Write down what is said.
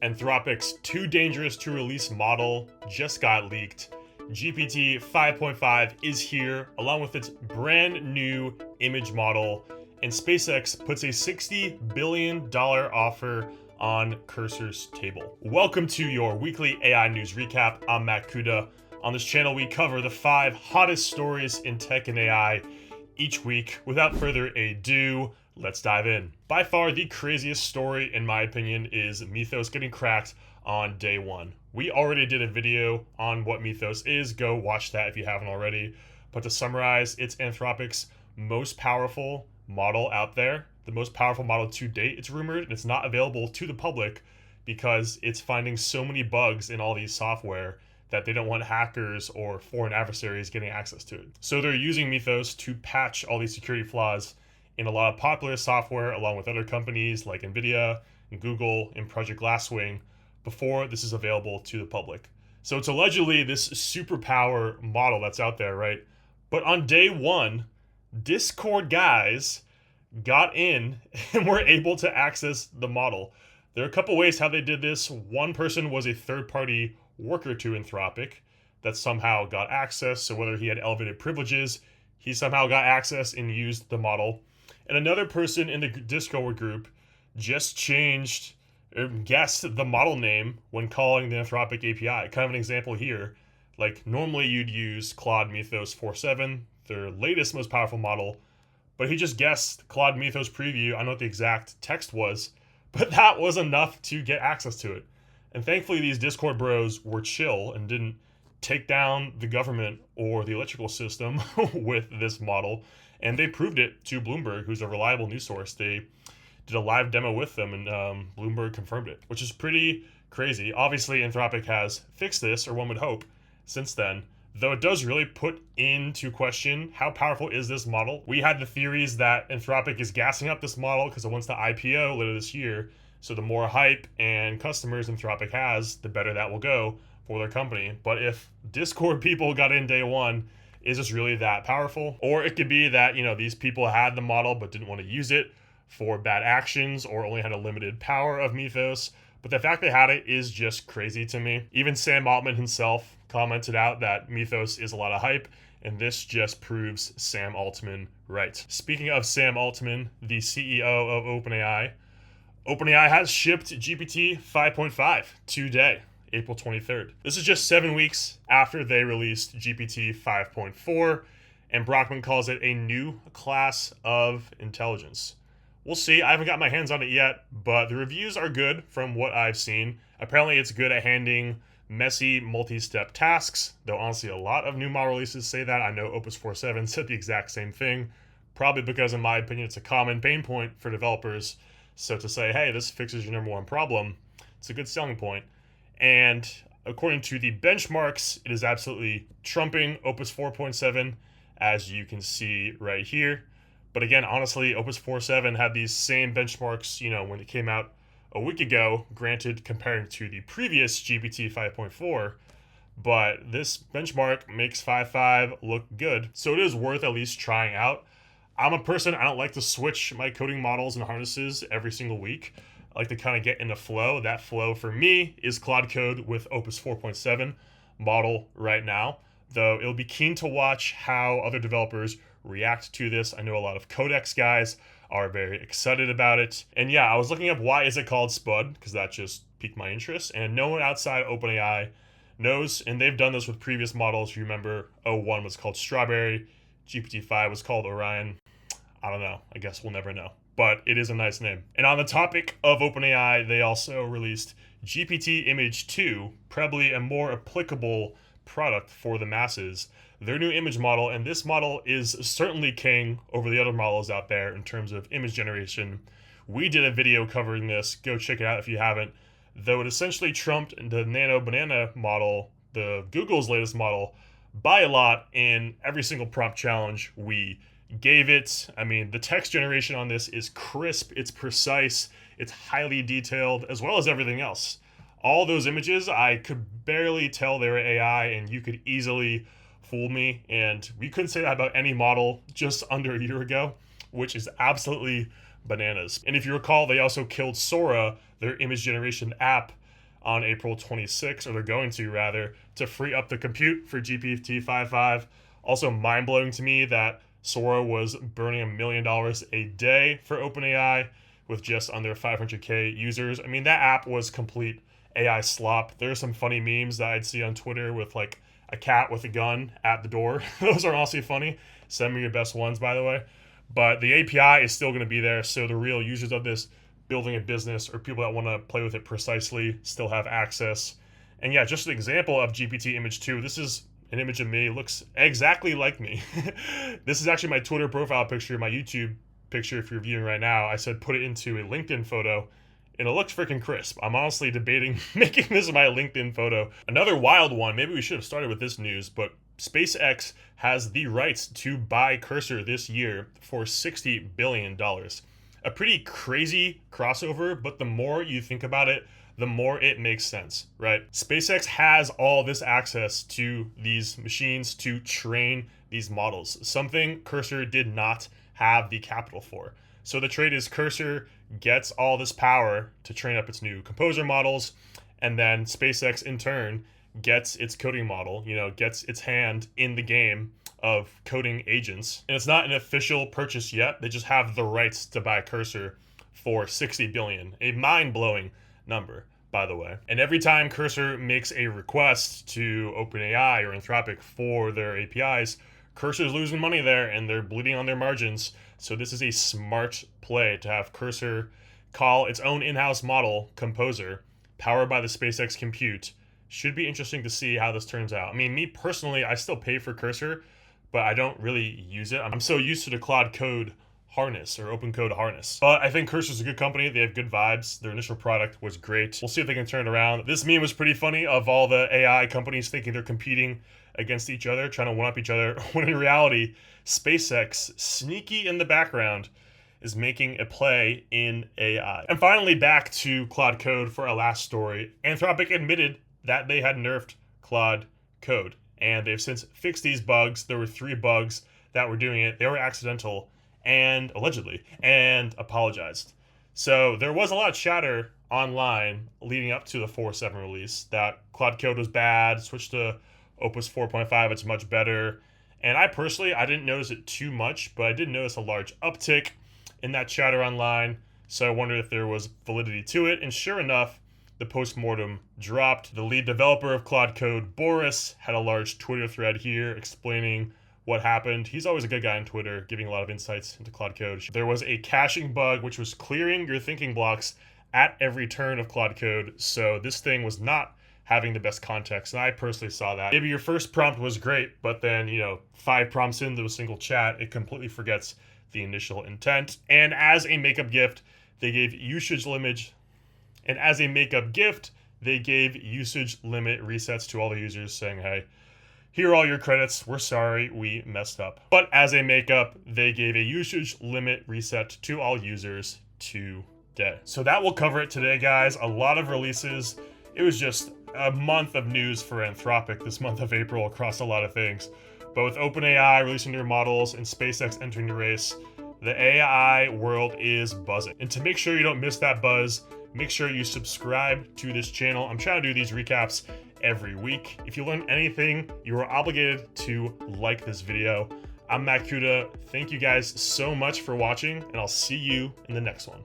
Anthropic's too dangerous to release model just got leaked. GPT 5.5 is here, along with its brand new image model, and SpaceX puts a $60 billion offer on Cursor's table. Welcome to your weekly AI news recap. I'm Matt Kuda. On this channel, we cover the 5 hottest stories in tech and AI each week. Without further ado, let's dive in. By far, the craziest story, in my opinion, is Mythos getting cracked on day one. We already did a video on what Mythos is. Go watch that if you haven't already. But to summarize, it's Anthropic's most powerful model out there, the most powerful model to date, it's rumored, and it's not available to the public because it's finding so many bugs in all these software that they don't want hackers or foreign adversaries getting access to it. So they're using Mythos to patch all these security flaws in a lot of popular software, along with other companies like NVIDIA and Google and Project Glasswing, before this is available to the public. So it's allegedly this superpower model that's out there, right? But on day one, Discord guys got in and were able to access the model. There are a couple ways how they did this. One person was a third-party worker to Anthropic that somehow got access. So whether he had elevated privileges, he somehow got access and used the model. And another person in the Discord group just changed or guessed the model name when calling the Anthropic API. Kind of an example here. Like normally you'd use Claude Mythos 4.7, their latest, most powerful model, but he just guessed Claude Mythos preview. I don't know what the exact text was, but that was enough to get access to it. And thankfully, these Discord bros were chill and didn't take down the government or the electrical system with this model. And they proved it to Bloomberg, who's a reliable news source. They did a live demo with them, and Bloomberg confirmed it, which is pretty crazy. Obviously, Anthropic has fixed this, or one would hope, since then. Though it does really put into question how powerful is this model. We had the theories that Anthropic is gassing up this model because it wants to IPO later this year. So the more hype and customers Anthropic has, the better that will go for their company. But if Discord people got in day one, is this really that powerful? Or it could be that, these people had the model but didn't want to use it for bad actions or only had a limited power of Mythos. But the fact they had it is just crazy to me. Even Sam Altman himself commented out that Mythos is a lot of hype, and this just proves Sam Altman right. Speaking of Sam Altman, the CEO of OpenAI has shipped GPT 5.5 today, April 23rd. This is just 7 weeks after they released GPT 5.4, and Brockman calls it a new class of intelligence. We'll see. I haven't got my hands on it yet, but the reviews are good from what I've seen. Apparently, it's good at handling messy multi-step tasks, though honestly a lot of new model releases say that. I know Opus 4.7 said the exact same thing, probably because in my opinion it's a common pain point for developers. So to say, hey, this fixes your number one problem, it's a good selling point. And according to the benchmarks, it is absolutely trumping Opus 4.7, as you can see right here. But again, honestly, Opus 4.7 had these same benchmarks, when it came out a week ago, granted comparing to the previous GPT 5.4, but this benchmark makes 5.5 look good. So it is worth at least trying out. I'm a person, I don't like to switch my coding models and harnesses every single week. I like to kind of get in the flow. That flow for me is Claude Code with Opus 4.7 model right now, though it'll be keen to watch how other developers react to this. I know a lot of Codex guys are very excited about it. And yeah, I was looking up why is it called Spud, because that just piqued my interest. And no one outside OpenAI knows, and they've done this with previous models. You remember O1 was called Strawberry, GPT-5 was called Orion. I don't know. I guess we'll never know. But it is a nice name. And on the topic of OpenAI, they also released GPT Image 2, probably a more applicable product for the masses. Their new image model, and this model is certainly king over the other models out there in terms of image generation. We did a video covering this. Go check it out if you haven't. Though it essentially trumped the Nano Banana model, the Google's latest model, by a lot in every single prompt challenge we gave it. I mean, the text generation on this is crisp, it's precise, it's highly detailed, as well as everything else. All those images, I could barely tell they were AI, and you could easily fool me. And we couldn't say that about any model just under a year ago, which is absolutely bananas. And if you recall, they also killed Sora, their image generation app, on April 26th, or they're going to rather, to free up the compute for GPT-5.5. Also mind-blowing to me that Sora was burning $1 million a day for OpenAI with just under 500K users. I mean, that app was complete AI slop. There are some funny memes that I'd see on Twitter with like a cat with a gun at the door. Those are also funny. Send me your best ones, by the way. But the API is still going to be there, so the real users of this, building a business or people that want to play with it precisely, still have access. And yeah, just an example of GPT image 2. This is an image of me. It looks exactly like me. This is actually my Twitter profile picture, my YouTube picture if you're viewing right now. I said put it into a LinkedIn photo, and it looks freaking crisp. I'm honestly debating making this my LinkedIn photo. Another wild one, maybe we should have started with this news, but SpaceX has the rights to buy Cursor this year for $60 billion. A pretty crazy crossover, but the more you think about it, the more it makes sense, right? SpaceX has all this access to these machines to train these models, something Cursor did not have the capital for. So the trade is Cursor gets all this power to train up its new composer models, and then SpaceX in turn gets its coding model, gets its hand in the game of coding agents. And it's not an official purchase yet. They just have the rights to buy Cursor for $60 billion, a mind-blowing number, by the way. And every time Cursor makes a request to OpenAI or Anthropic for their APIs, Cursor's losing money there and they're bleeding on their margins. So this is a smart play to have Cursor call its own in-house model, Composer, powered by the SpaceX compute. Should be interesting to see how this turns out. I mean, me personally, I still pay for Cursor, but I don't really use it. I'm so used to the Claude Code harness or open code harness. But I think Cursor's a good company. They have good vibes. Their initial product was great. We'll see if they can turn it around. This meme was pretty funny of all the AI companies thinking they're competing against each other, trying to one-up each other, when in reality, SpaceX, sneaky in the background, is making a play in AI. And finally, back to Claude Code for our last story. Anthropic admitted that they had nerfed Claude Code, and they've since fixed these bugs. There were 3 bugs that were doing it. They were accidental, and allegedly, and apologized. So there was a lot of chatter online leading up to the 4.7 release that Claude Code was bad, switched to Opus 4.5, it's much better. And I personally, I didn't notice it too much, but I did notice a large uptick in that chatter online. So I wondered if there was validity to it. And sure enough, the postmortem dropped. The lead developer of Claude Code, Boris, had a large Twitter thread here explaining what happened. He's always a good guy on Twitter, giving a lot of insights into Claude Code. There was a caching bug, which was clearing your thinking blocks at every turn of Claude Code. So this thing was not having the best context, and I personally saw that. Maybe your first prompt was great, but then, 5 prompts into a single chat, it completely forgets the initial intent. And as a makeup gift, they gave usage limit resets to all the users, saying, hey, here are all your credits. We're sorry, we messed up. But as a makeup, they gave a usage limit reset to all users today. So that will cover it today, guys. A lot of releases. It was just a month of news for Anthropic this month of April across a lot of things. But with OpenAI releasing their models and SpaceX entering the race, the AI world is buzzing. And to make sure you don't miss that buzz, make sure you subscribe to this channel. I'm trying to do these recaps every week. If you learned anything, you are obligated to like this video. I'm Matt Kuda. Thank you guys so much for watching, and I'll see you in the next one.